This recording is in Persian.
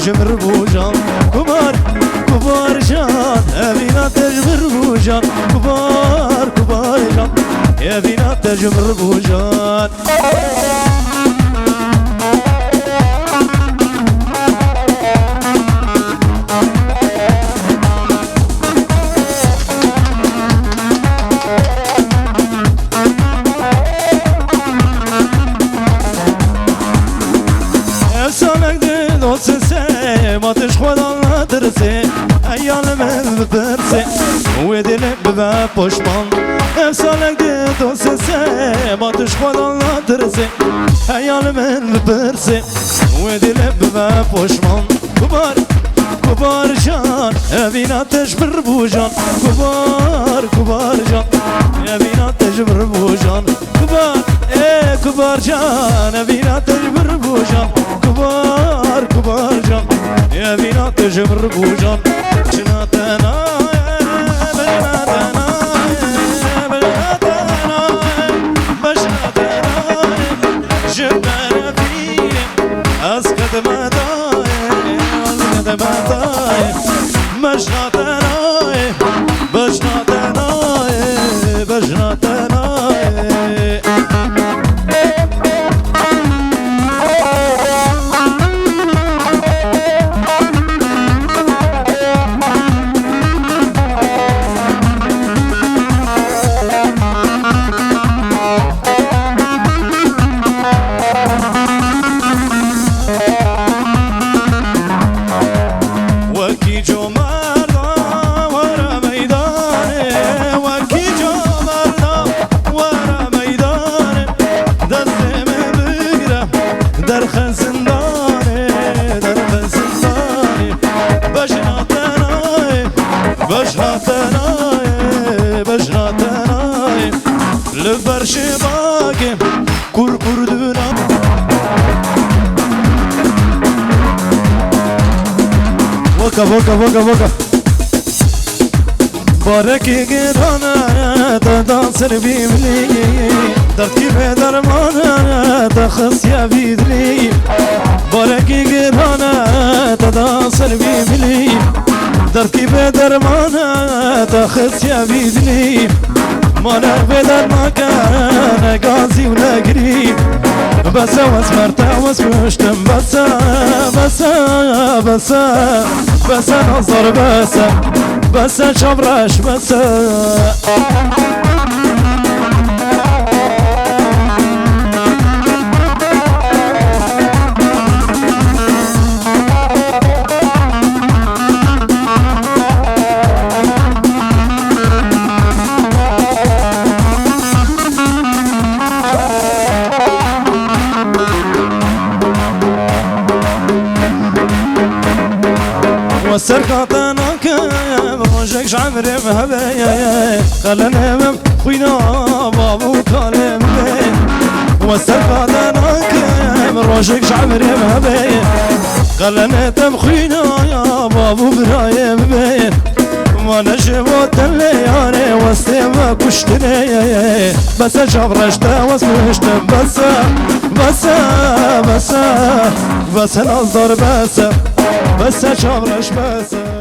تجبر بوجان كبار كبار جان أبينا تجبر بوجان كبار كبار جان أبينا تجبر بوجان ما تشخد الله ترسي أيال من ببرسي ودل ببا پشمان افسالك دي دوسسي ما تشخد الله ترسي أيال من ببرسي ودل ببا پشمان كبار كبار جان أبينا تجبر بوجان كبار كبار جان أبينا تجبر بوجان كبار إيه كبار جان أبينا تجبر بوجان كبار كبار جان أبينا تجبر بوجان جناتنا بجناتنا بجناتنا بجناتنا جبنا فيه أسكت مداي أسكت مداي بجناتنا بجناتنا بجناتنا شباكي كور كور دونا وقف وقف وقف وقف باركي قرانا تدانسر بيملي دردكي بدرمانا تخص يا بيدلي باركي قرانا تدانسر بيملي دردكي بدرمانا تخص يا بيدلي مانا بدر ما كان قاسي ولا قريب بس واسمرت واسمشتم بس بس بس بس نظر بس شبرش بس والسرقاتنا كم روجك عمري مهبي خلنا من خوينا بابو كلام والسرقاتنا كم روجك عمري مهبي خلنا تمخينا يا بابو برايم بي وانا جبت الليالي وسيما كشتني بس شبرشت واسمشت بس بس بس بس نظر بس شبرش بس